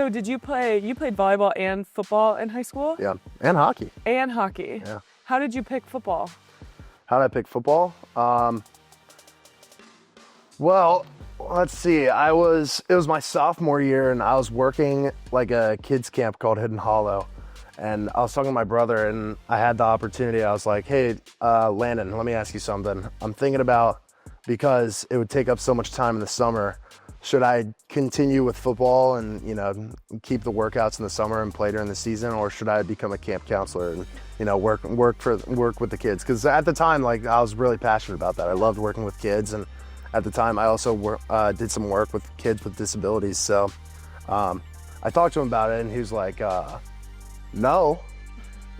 So you played volleyball and football in high school? Yeah, and hockey. And hockey. Yeah. How did you pick football? How did I pick football? Well, let's see. It was my sophomore year, and I was working like a kids camp called Hidden Hollow. And I was talking to my brother, and I had the opportunity. I was like, hey, Landon, let me ask you something. I'm thinking about, because it would take up so much time in the summer, should I continue with football and, keep the workouts in the summer and play during the season, or should I become a camp counselor and, work with the kids? Because at the time, like, I was really passionate about that. I loved working with kids, and at the time, I also did some work with kids with disabilities. So I talked to him about it, and he was like, no,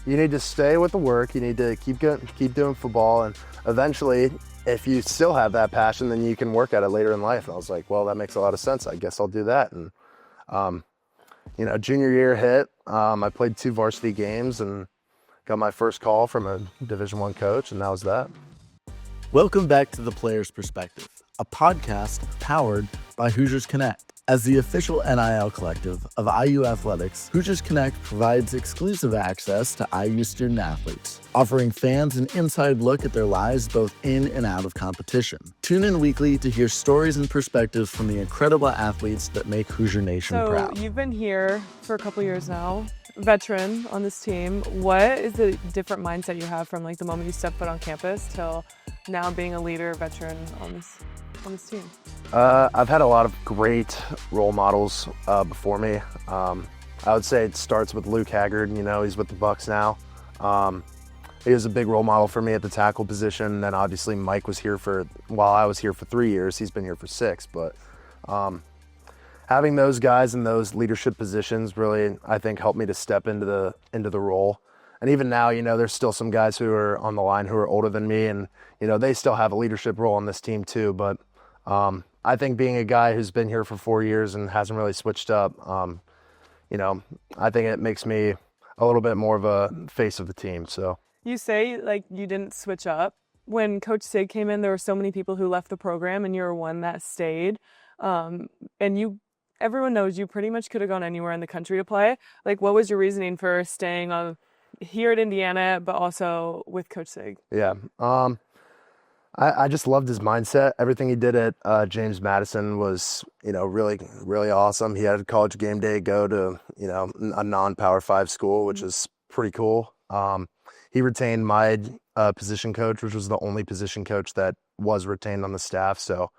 you need to stay with the work. You need to keep doing football, and eventually, if you still have that passion, then you can work at it later in life. And I was like, well, that makes a lot of sense. I guess I'll do that. And, junior year hit, I played 2 varsity games and got my first call from a Division I coach, and that was that. Welcome back to The Player's Perspective, a podcast powered by Hoosiers Connect. As the official NIL collective of IU Athletics, Hoosiers Connect provides exclusive access to IU student athletes, offering fans an inside look at their lives both in and out of competition. Tune in weekly to hear stories and perspectives from the incredible athletes that make Hoosier Nation proud. So you've been here for a couple years now, veteran on this team. What is the different mindset you have from like the moment you step foot on campus till now being a leader, veteran on this team? I've had a lot of great role models before me. I would say it starts with Luke Haggard. He's with the Bucks now. He was a big role model for me at the tackle position. Then obviously Mike was here while I was here for 3 years. He's been here for 6. But having those guys in those leadership positions really, I think, helped me to step into the role. And even now, there's still some guys who are on the line who are older than me, and they still have a leadership role on this team too. But I think being a guy who's been here for 4 years and hasn't really switched up, I think it makes me a little bit more of a face of the team. So you say like you didn't switch up. When Coach Sig came in, there were so many people who left the program, and you were one that stayed. Everyone knows you pretty much could have gone anywhere in the country to play. Like, what was your reasoning for staying here at Indiana, but also with Coach Sig? Yeah. I just loved his mindset. Everything he did at James Madison was, really, really awesome. He had a college game day go to, a non-Power 5 school, which is pretty cool. He retained my position coach, which was the only position coach that was retained on the staff. So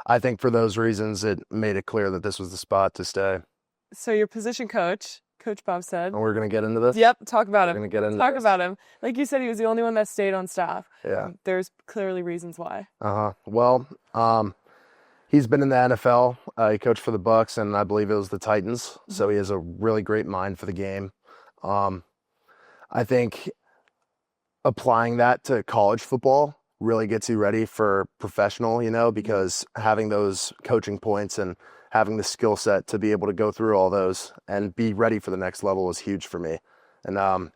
I think for those reasons, it made it clear that this was the spot to stay. So your position coach, Coach Bob said. And we're going to get into this? Yep, talk about him. We're going to get into Talk this. about him. Like you said, he was the only one that stayed on staff. Yeah. There's clearly reasons why. Well, he's been in the NFL. He coached for the Bucks, and I believe it was the Titans. So he has a really great mind for the game. I think applying that to college football really gets you ready for professional, because having those coaching points and having the skill set to be able to go through all those and be ready for the next level is huge for me. And,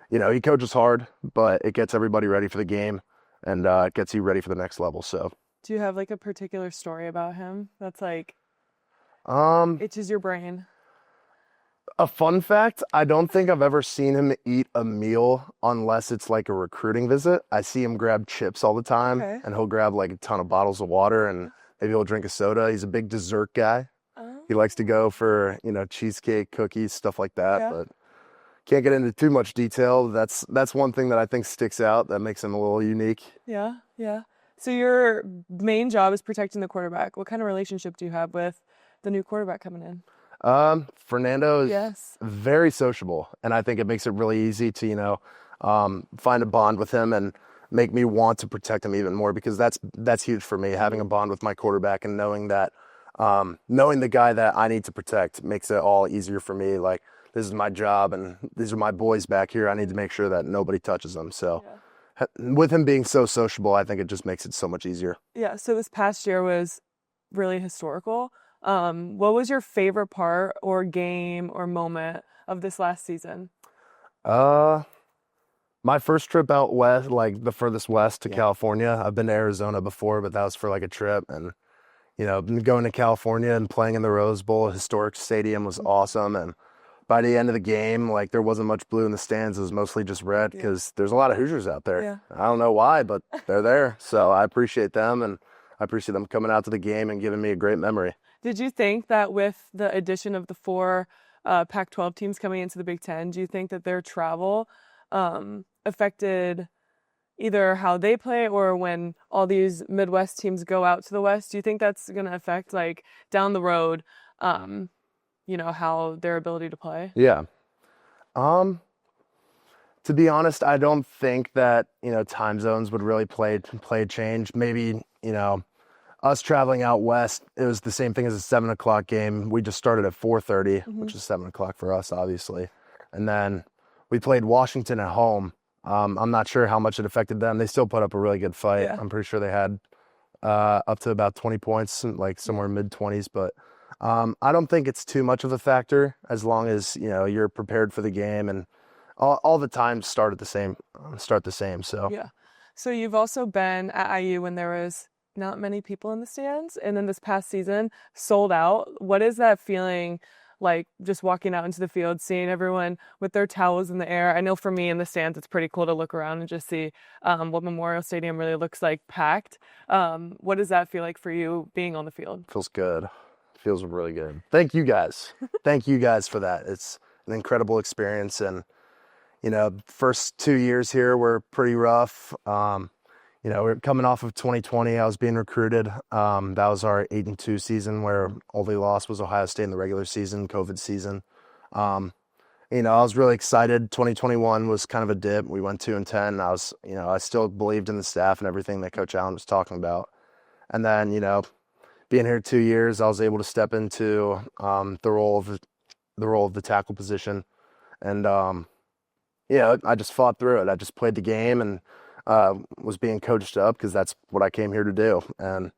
he coaches hard, but it gets everybody ready for the game, and it gets you ready for the next level. So do you have like a particular story about him that's like itches your brain? A fun fact, I don't think I've ever seen him eat a meal unless it's like a recruiting visit. I see him grab chips all the time, and he'll grab like a ton of bottles of water, and maybe he'll drink a soda. He's a big dessert guy. He likes to go for, cheesecake, cookies, stuff like that, but can't get into too much detail. That's one thing that I think sticks out that makes him a little unique. Yeah. So your main job is protecting the quarterback. What kind of relationship do you have with the new quarterback coming in? Fernando is very sociable, and I think it makes it really easy to, find a bond with him and make me want to protect him even more, because that's huge for me. Having a bond with my quarterback and knowing that, knowing the guy that I need to protect makes it all easier for me. Like, this is my job, and these are my boys back here. I need to make sure that nobody touches them. So with him being so sociable, I think it just makes it so much easier. Yeah. So this past year was really historical. What was your favorite part or game or moment of this last season? My first trip out west, like the furthest west to California. I've been to Arizona before, but that was for like a trip, and going to California and playing in the Rose Bowl, a historic stadium, was awesome. And by the end of the game, like, there wasn't much blue in the stands. It was mostly just red because there's a lot of Hoosiers out there. Yeah. I don't know why, but they're there. So I appreciate them, and I appreciate them coming out to the game and giving me a great memory. Did you think that with the addition of the 4 Pac-12 teams coming into the Big Ten, do you think that their travel affected either how they play or when all these Midwest teams go out to the West? Do you think that's going to affect, like, down the road, how their ability to play? Yeah. To be honest, I don't think that, time zones would really play a change. Maybe, us traveling out west, it was the same thing as a 7 o'clock game. We just started at 4:30, which is 7 o'clock for us, obviously. And then we played Washington at home. I'm not sure how much it affected them. They still put up a really good fight. Yeah. I'm pretty sure they had up to about 20 points, like somewhere mid-20s. But I don't think it's too much of a factor as long as, you're prepared for the game, and all the times start the same. So Yeah. So you've also been at IU when there was not many people in the stands, and then this past season, sold out. What is that feeling like, just walking out into the field, seeing everyone with their towels in the air? I know for me in the stands, it's pretty cool to look around and just see what Memorial Stadium really looks like packed. What does that feel like for you being on the field? Feels good. Feels really good. Thank you guys. Thank you guys for that. It's an incredible experience. And, first 2 years here were pretty rough. We're coming off of 2020. I was being recruited. That was our 8-2 season where only loss was Ohio State in the regular season, COVID season. I was really excited. 2021 was kind of a dip. We went 2-10. I still believed in the staff and everything that Coach Allen was talking about. And then, being here 2 years, I was able to step into the role of the tackle position. And, I just fought through it. I just played the game and was being coached up because that's what I came here to do. And,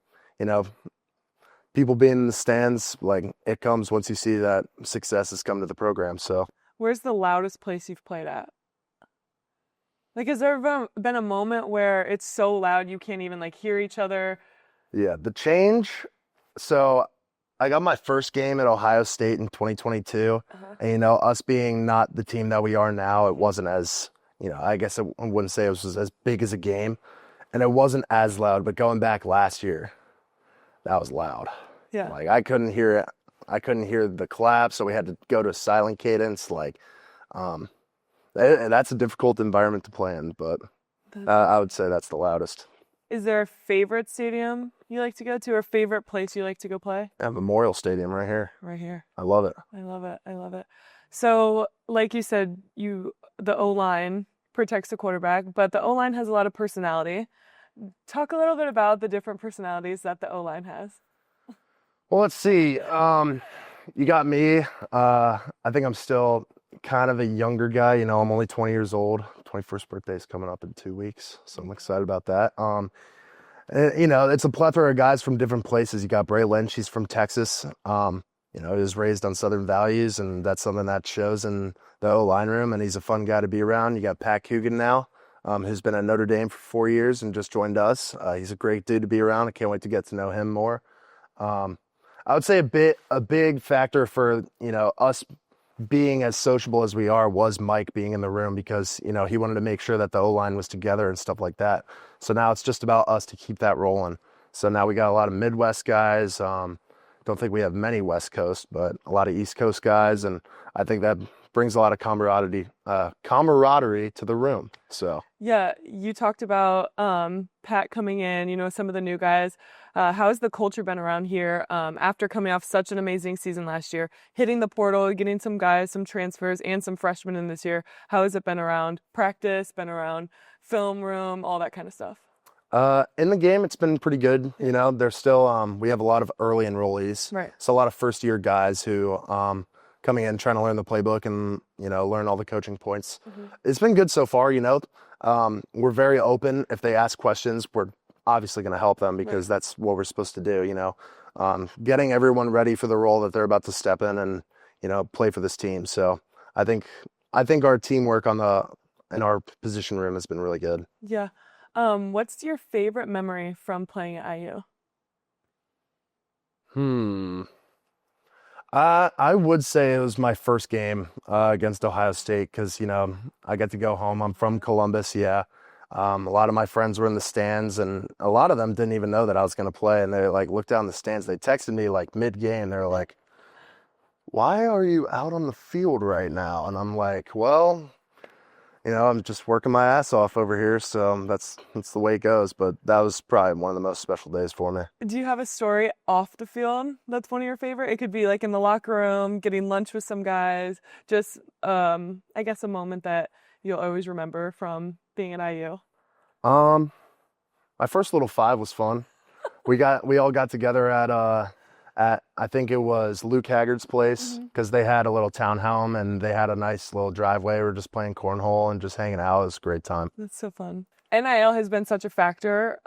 people being in the stands, like, it comes once you see that success has come to the program. So Where's the loudest place you've played at? Like, has there ever been a moment where it's so loud you can't even, like, hear each other? yeah, the change. So I got my first game at Ohio State in 2022. And, us being not the team that we are now, it wasn't as, I guess I wouldn't say it was as big as a game. And it wasn't as loud, but going back last year, that was loud. Yeah. Like, I couldn't hear it. I couldn't hear the clap, so we had to go to a silent cadence. Like, that's a difficult environment to play in, but I would say that's the loudest. Is there a favorite stadium you like to go to, or favorite place you like to go play? Yeah, Memorial Stadium right here. Right here. I love it. I love it. I love it. So, like you said, the O-line protects the quarterback, but the O-line has a lot of personality. Talk a little bit about the different personalities that the O-line has. Well, let's see. You got me. I think I'm still kind of a younger guy. I'm only 20 years old. 21st birthday is coming up in 2 weeks, so I'm excited about that. It's a plethora of guys from different places. You got Bray Lynch. He's from Texas. He was raised on Southern values, and that's something that shows in the O-line room, and he's a fun guy to be around. You got Pat Coogan now, who's been at Notre Dame for 4 years and just joined us. He's a great dude to be around. I can't wait to get to know him more. I would say a big factor for, us being as sociable as we are was Mike being in the room because, he wanted to make sure that the O-line was together and stuff like that. So now it's just about us to keep that rolling. So now we got a lot of Midwest guys. Don't think we have many West Coast, but a lot of East Coast guys. And I think that brings a lot of camaraderie to the room. So yeah, you talked about Pat coming in, some of the new guys. How has the culture been around here after coming off such an amazing season last year, hitting the portal, getting some guys, some transfers, and some freshmen in this year? How has it been around practice, been around film room, all that kind of stuff? In the game, it's been pretty good. There's still, we have a lot of early enrollees. Right. So a lot of first-year guys who coming in, trying to learn the playbook and, learn all the coaching points. Mm-hmm. It's been good so far, We're very open. If they ask questions, we're obviously going to help them because that's what we're supposed to do, getting everyone ready for the role that they're about to step in and, play for this team. So I think our teamwork in our position room has been really good. Yeah. What's your favorite memory from playing at IU? Hmm. I would say it was my first game against Ohio State because, I get to go home. I'm from Columbus, yeah. A lot of my friends were in the stands, and a lot of them didn't even know that I was going to play. And they like looked down the stands. They texted me like mid-game. They're like, "Why are you out on the field right now?" And I'm like, "Well, I'm just working my ass off over here, so that's the way it goes." But that was probably one of the most special days for me. Do you have a story off the field that's one of your favorite? It could be like in the locker room, getting lunch with some guys, just I guess a moment that you'll always remember from being at IU. Um, my first little five was fun. We all got together at I think it was Luke Haggard's place because they had a little townhome and they had a nice little driveway. We were just playing cornhole and just hanging out. It was a great time. That's so fun. NIL has been such a factor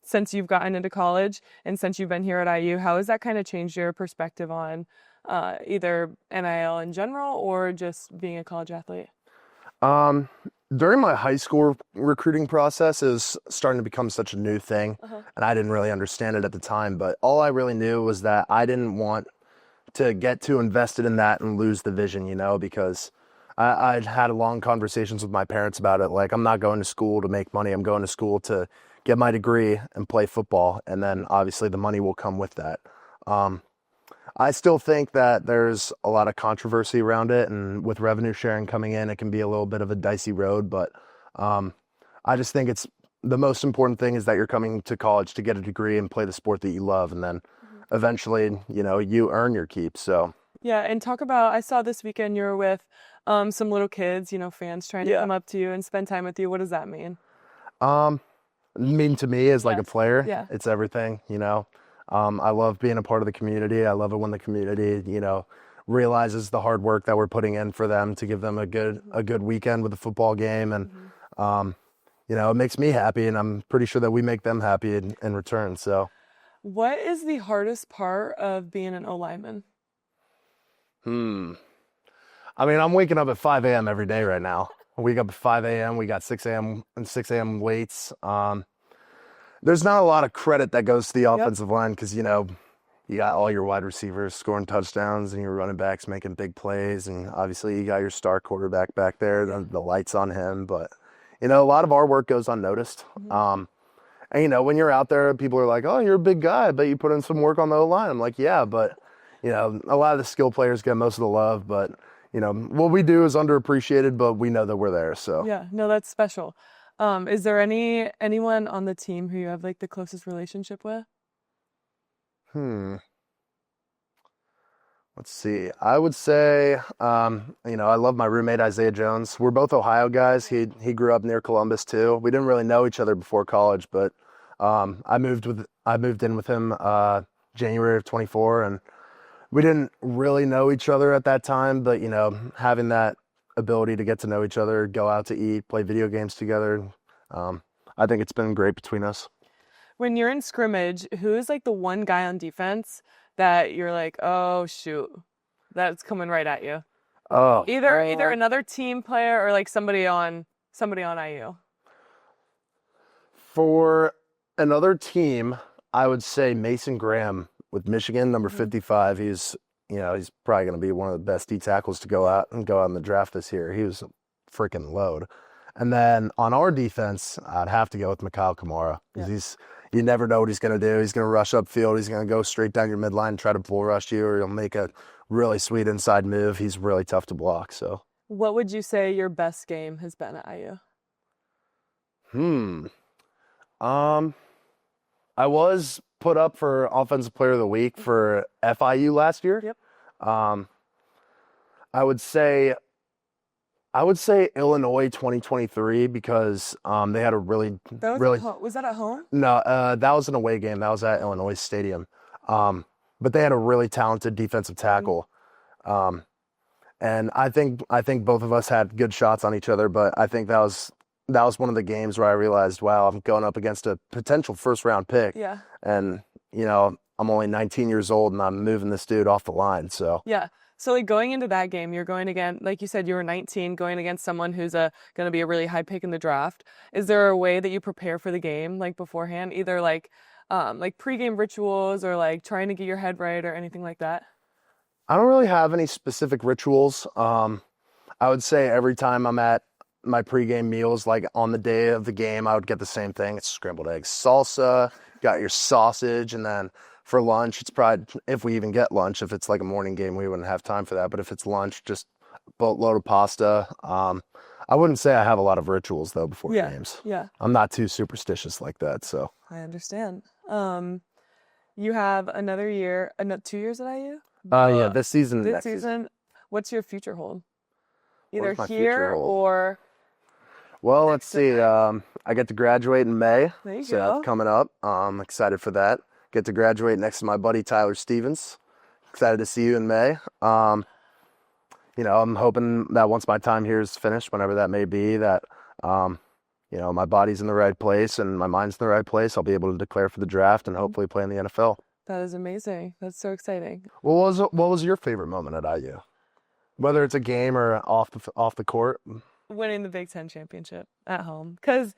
since you've gotten into college and since you've been here at IU. How has that kind of changed your perspective on either NIL in general or just being a college athlete? During my high school recruiting process, it was starting to become such a new thing, and I didn't really understand it at the time. But all I really knew was that I didn't want to get too invested in that and lose the vision, because I'd had long conversations with my parents about it. Like, I'm not going to school to make money. I'm going to school to get my degree and play football, and then obviously the money will come with that. I still think that there's a lot of controversy around it, and with revenue sharing coming in, it can be a little bit of a dicey road, but I just think it's the most important thing is that you're coming to college to get a degree and play the sport that you love, and then eventually, you earn your keep. So yeah, and talk about, I saw this weekend you were with some little kids, fans trying to come up to you and spend time with you. What does that mean? Mean to me as like a player, Yeah. It's everything, I love being a part of the community. I love it when the community, realizes the hard work that we're putting in for them to give them a good weekend with a football game. And, it makes me happy, and I'm pretty sure that we make them happy in return. So what is the hardest part of being an O-Lineman? I mean, I'm waking up at 5 a.m. every day right now. I wake up at 5 a.m. We got 6 a.m. and 6 a.m. weights. There's not a lot of credit that goes to the offensive line because, you got all your wide receivers scoring touchdowns and your running backs making big plays. And obviously you got your star quarterback back there, the lights on him. But, a lot of our work goes unnoticed. And, when you're out there, people are like, "Oh, you're a big guy. I bet you put in some work on the O-line." I'm like, "Yeah, but, a lot of the skill players get most of the love. But, what we do is underappreciated, but we know that we're there." So Yeah, no, that's special. Is there anyone on the team who you have like the closest relationship with? Let's see. I would say, I love my roommate, Isaiah Jones. We're both Ohio guys. He grew up near Columbus too. We didn't really know each other before college, but I moved in with him January of 24, and we didn't really know each other at that time, but having that ability to get to know each other, go out to eat, play video games together, I think it's been great between us. When you're in scrimmage, who is like the one guy on defense that you're like, "Oh shoot, that's coming right at you"? Oh, Either another team player or like somebody on IU. For another team, I would say Mason Graham with Michigan, number 55. He's probably going to be one of the best D tackles to go out in the draft this year. He was a freaking load. And then on our defense, I'd have to go with Mikhail Kamara. You never know what he's going to do. He's going to rush upfield. He's going to go straight down your midline and try to bull rush you, or he'll make a really sweet inside move. He's really tough to block. So, what would you say your best game has been at IU? I was put up for Offensive Player of the Week for FIU last year. Yep. I would say Illinois 2023 because they had a really Was that at home? No, that was an away game. That was at Illinois Stadium. But they had a really talented defensive tackle. And I think both of us had good shots on each other, but I think that was one of the games where I realized, wow, I'm going up against a potential first-round pick. Yeah. And, I'm only 19 years old and I'm moving this dude off the line. So Yeah. So like going into that game, you're going again, like you said, you were 19, going against someone who's going to be a really high pick in the draft. Is there a way that you prepare for the game like beforehand? Either like like pregame rituals or like trying to get your head right or anything like that? I don't really have any specific rituals. I would say every time I'm at my pregame meals, like on the day of the game, I would get the same thing. It's scrambled eggs, salsa, got your sausage, and then for lunch, it's probably, if we even get lunch, if it's like a morning game, we wouldn't have time for that. But if it's lunch, just a boatload of pasta. I wouldn't say I have a lot of rituals though before games. Yeah. I'm not too superstitious like that, so. I understand. You have another year, 2 years at IU? Yeah, this season. This next season, what's your future hold? What Either is my here future hold? or Well, let's see. I get to graduate in May. there you So go. that's coming up. I'm excited for that. Get to graduate next to my buddy Tyler Stevens. Excited to see you in May. You know, I'm hoping that once my time here is finished, whenever that may be, that you know, my body's in the right place and my mind's in the right place. I'll be able to declare for the draft and hopefully play in the NFL. That is amazing. That's so exciting. What was your favorite moment at IU? Whether it's a game or off the court. Winning the Big Ten championship at home, because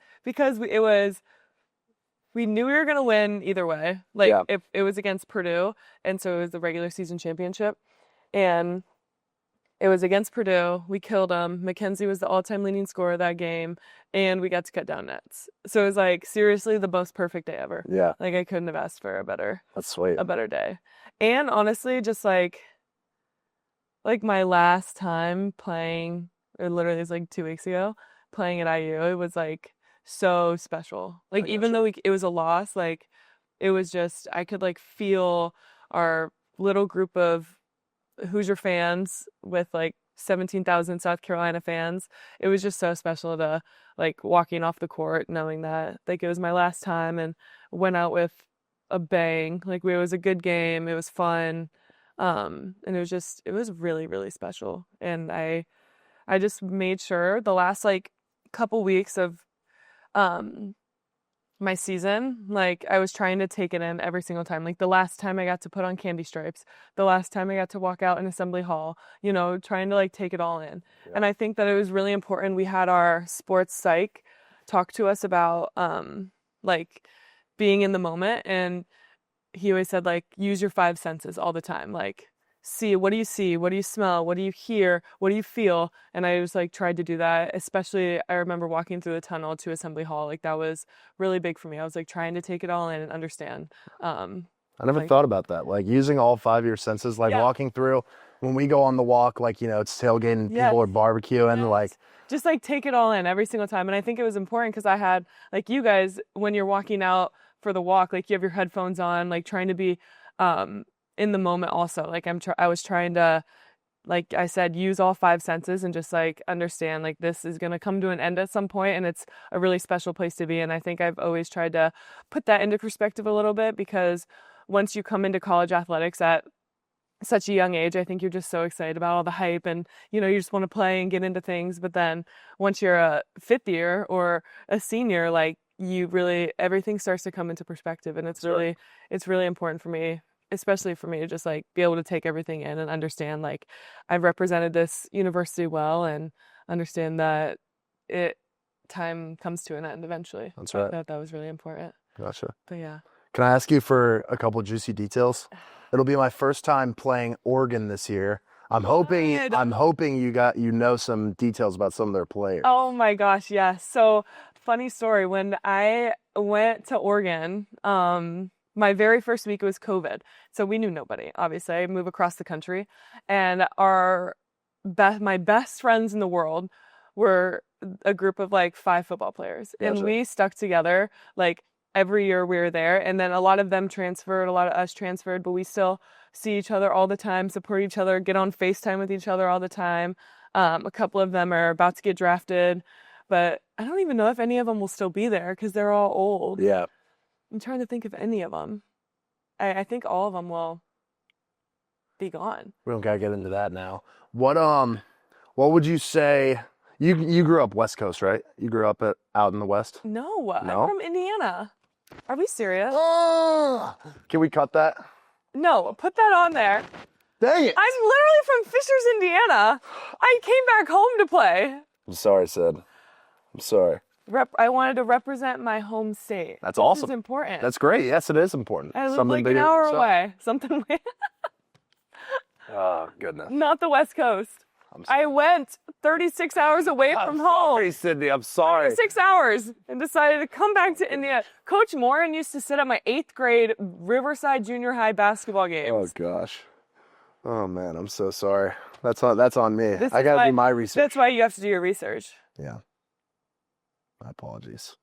we knew we were gonna win either way. Like if it was against Purdue, and so it was the regular season championship, and it was against Purdue. We killed them. Mackenzie was the all-time leading scorer that game, and we got to cut down nets. So it was like seriously the most perfect day ever. Yeah, Like I couldn't have asked for that's sweet. a better day. And honestly, just like my last time playing, it literally was like 2 weeks ago, playing at IU, it was like so special. Like even though it was a loss, like it was just, I could like feel our little group of Hoosier fans with like 17,000 South Carolina fans. It was just so special to like walking off the court knowing that like it was my last time and went out with a bang. Like it was a good game. It was fun. And it was really, really special. And I just made sure the last like couple weeks of my season, like I was trying to take it in every single time. Like the last time I got to put on candy stripes, the last time I got to walk out in assembly hall, you know, trying to like take it all in. Yeah. And I think that it was really important. We had our sports psych talk to us about like being in the moment, and he always said like use your 5 senses all the time. Like what do you see, what do you smell, what do you hear, what do you feel? And I just like tried to do that. Especially I remember walking through the tunnel to assembly hall. Like that was really big for me. I was like trying to take it all in and understand. I never thought about that, like using all 5 of your senses, like walking through. When we go on the walk, like, you know, it's tailgating, people are barbecuing, like just like take it all in every single time. And I think it was important because I had like you guys, when you're walking out for the walk, like you have your headphones on, like trying to be in the moment also. Like I was trying to, like I said, use all 5 senses and just like understand like this is going to come to an end at some point, and it's a really special place to be. And I think I've always tried to put that into perspective a little bit, because once you come into college athletics at such a young age, I think you're just so excited about all the hype and, you know, you just want to play and get into things. But then once you're a 5th year or a senior, like everything starts to come into perspective. And it's really important for me, especially for me, to just like be able to take everything in and understand like I've represented this university well and understand that time comes to an end eventually. That's right. That was really important. Gotcha. But yeah. Can I ask you for a couple of juicy details? It'll be my first time playing Oregon this year. I'm hoping you know some details about some of their players. Oh my gosh, yes. So funny story. When I went to Oregon, my very first week was COVID. So we knew nobody, obviously. I moved across the country, and my best friends in the world were a group of like 5 football players. Gotcha. And we stuck together like every year we were there. And then a lot of them transferred, a lot of us transferred, but we still see each other all the time, support each other, get on FaceTime with each other all the time. A couple of them are about to get drafted, but I don't even know if any of them will still be there because they're all old. Yeah. I'm trying to think of any of them. I think all of them will be gone. We don't gotta get into that now. What would you say? You grew up West Coast, right? You grew up out in the West? No, I'm from Indiana. Are we serious? Can we cut that? No, put that on there. Dang it! I'm literally from Fishers, Indiana. I came back home to play. I'm sorry, Sid. I'm sorry. I wanted to represent my home state. That's This awesome. is important. That's great. Yes, it is important. I live Something like bigger an than hour yourself. away. Something like Oh, goodness. not the West Coast. I went 36 hours away from home. Sorry, Sydney. I'm sorry. 6 hours and decided to come back to India. Coach Morin used to sit at my 8th grade Riverside Junior High basketball games. Oh, gosh. Oh, man. I'm so sorry. That's on me. This I is got to why- do my research. That's why you have to do your research. Yeah. My apologies.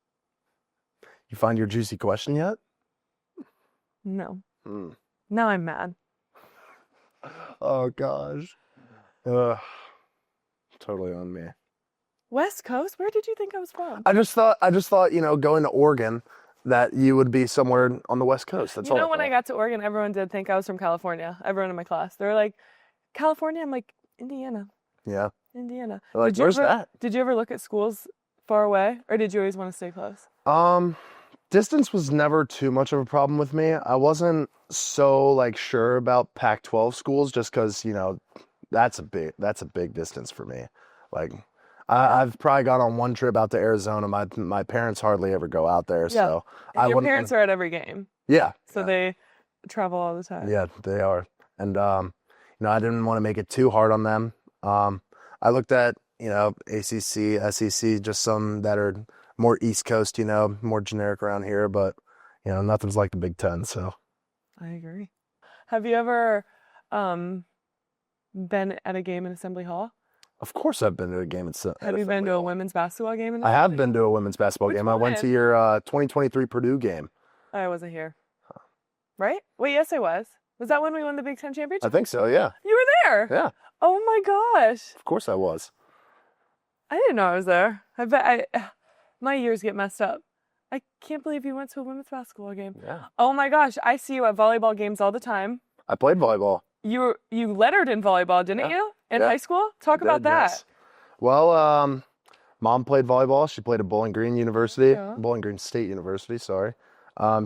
You find your juicy question yet? No. Hmm. Now I'm mad. Oh, gosh. Totally on me. West Coast? Where did you think I was from? I just thought, going to Oregon, that you would be somewhere on the West Coast. That's You all. know, when I thought. got to Oregon, everyone did think I was from California. Everyone in my class. They were like, California? I'm like, Indiana. Yeah. Indiana. They're like, Did you where's ever- that? Did you ever look at schools far away? Or did you always want to stay close? Distance was never too much of a problem with me. I wasn't so sure about Pac-12 schools just because, that's a big distance for me. I've probably gone on one trip out to Arizona. My parents hardly ever go out there, Yeah. so And I your wouldn't. parents are at every game. Yeah. So yeah. they travel all the time. Yeah, they are. And, I didn't want to make it too hard on them. I looked at, ACC, SEC, just some that are more East Coast, more generic around here, but, nothing's like the Big Ten, so. I agree. Have you ever been at a game in Assembly Hall? Of course I've been to a game at Have you been to a women's basketball game in I have been to a women's basketball Which game. I went to one? your 2023 Purdue game. I wasn't here. Right? Wait, yes, I was. Was that when we won the Big Ten I championship? think so, yeah. You were there. Yeah, Oh my gosh. of course I was. I didn't know I was there. I bet my years get messed up. I can't believe you went to a women's basketball game. Yeah. Oh my gosh, I see you at volleyball games all the time. I played volleyball. You lettered in volleyball, didn't Yeah. you? In Yeah. high school? Talk I about did, that. yes. Well, Mom played volleyball. She played at Bowling Green University, Yeah. Bowling Green State University, sorry.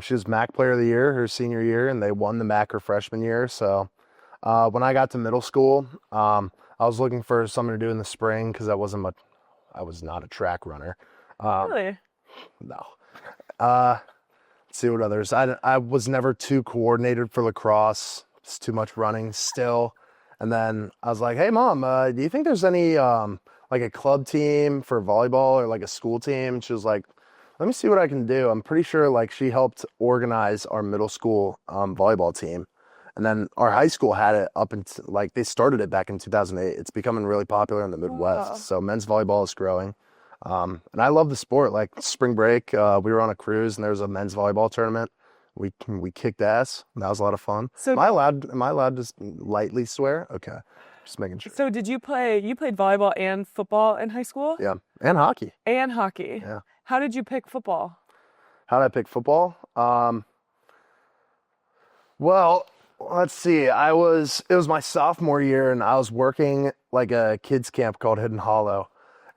She was MAC Player of the Year her senior year, and they won the MAC her freshman year. So when I got to middle school, I was looking for something to do in the spring because I was not a track runner. Really? No. Let's see what others. I was never too coordinated for lacrosse. It's too much running still. And then I was like, hey, Mom, do you think there's any a club team for volleyball or a school team? And she was like, let me see what I can do. I'm pretty sure she helped organize our middle school volleyball team. And then our high school had it up until they started it back in 2008. It's becoming really popular in the Midwest. Wow. So men's volleyball is growing. And I love the sport. Spring break, we were on a cruise and there was a men's volleyball tournament. We kicked ass. That was a lot of fun. So Am I allowed to lightly swear? Okay. Just making sure. So did you played volleyball and football in high school? Yeah. And hockey. And hockey. Yeah. How did you pick football? How did I pick football? Well, let's see. It was my sophomore year and I was working a kids camp called Hidden Hollow.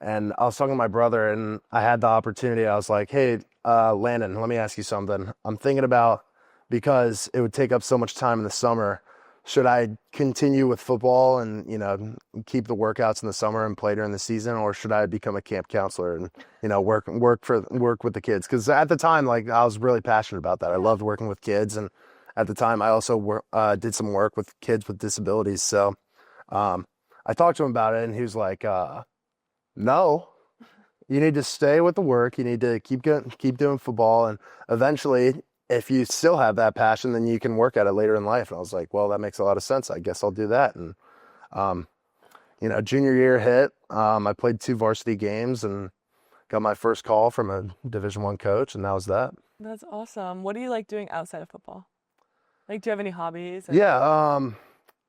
And I was talking to my brother and I had the opportunity. I was like, hey, Landon, let me ask you something. I'm thinking about, because it would take up so much time in the summer, should I continue with football and, keep the workouts in the summer and play during the season, or should I become a camp counselor and, work with the kids? Because at the time, I was really passionate about that. I loved working with kids. And at the time, I also did some work with kids with disabilities. So I talked to him about it and he was like, no, you need to stay with the work. You need to keep doing football. And eventually, if you still have that passion, then you can work at it later in life. And I was like, well, that makes a lot of sense. I guess I'll do that. And, junior year hit, I played 2 varsity games and got my first call from a Division I coach. And that was that. That's awesome. What do you like doing outside of football? Do you have any hobbies? Yeah.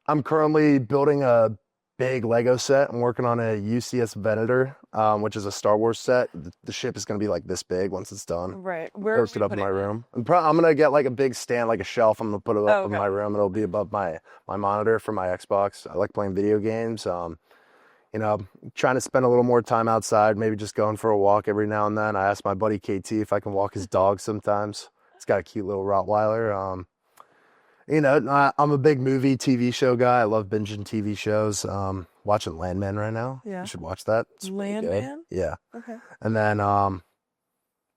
I'm currently building a big Lego set. I'm working on a UCS Venator, which is a Star Wars set. The ship is going to be this big once it's done. Right. Where Post it up in my room. I'm going to get a big stand, a shelf. I'm going to put it up in my room. It'll be above my monitor for my Xbox. I like playing video games. Trying to spend a little more time outside, maybe just going for a walk every now and then. I asked my buddy KT if I can walk his dog sometimes. He's got a cute little Rottweiler. I'm a big movie, TV show guy. I love binging TV shows. Watching Landman right now. Yeah. You should watch that. It's really good. Landman? Yeah. Okay. And then,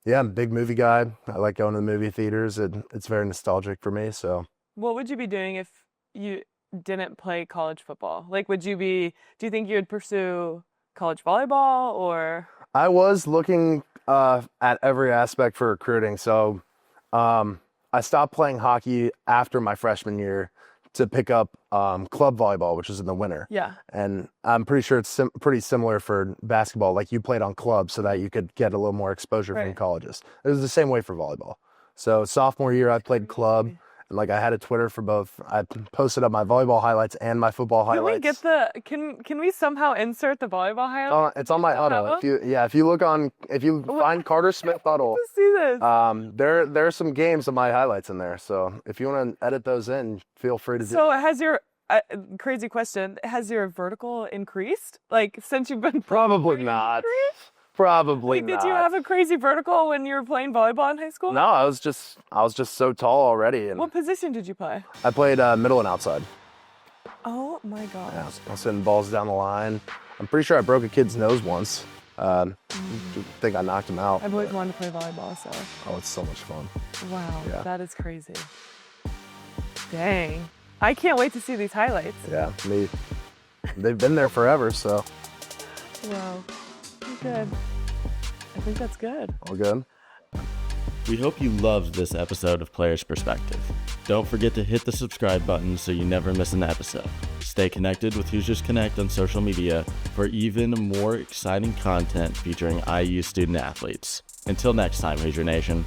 Yeah, I'm a big movie guy. I like going to the movie theaters, and it's very nostalgic for me. So What would you be doing if you didn't play college football? Like, do you think you would pursue college volleyball or? I was looking at every aspect for recruiting. So I stopped playing hockey after my freshman year to pick up club volleyball, which is in the winter. Yeah. And I'm pretty sure it's pretty similar for basketball. Like you played on clubs so that you could get a little more exposure from Right. colleges. It was the same way for volleyball. So sophomore year, I played club. And like I had a Twitter for both. I posted up my volleyball highlights and my football Can highlights. we get the can we somehow insert the volleyball highlight? It's on my huddle. If you find Carter Smith huddle, Let's see this. there are some games of my highlights in there. So if you want to edit those in, feel free to do. So has your crazy question, has your vertical increased? Like since you've been Probably not. Probably Like, not. did you have a crazy vertical when you were playing volleyball in high school? No, I was just so tall already, and What position did you play? I played middle and outside. Oh my gosh. Yeah, I was sending balls down the line. I'm pretty sure I broke a kid's nose once. Think I knocked him out. I've always wanted to play volleyball, so. Oh, it's so much fun. Wow, Yeah. that is crazy. Dang. I can't wait to see these highlights. Yeah, they've been there forever, so Wow. Good. I think that's good. all good. We hope you loved this episode of Players Perspective. Don't forget to hit the subscribe button so you never miss an episode. Stay connected with Hoosiers Connect on social media for even more exciting content featuring IU student athletes. Until next time, Hoosier Nation.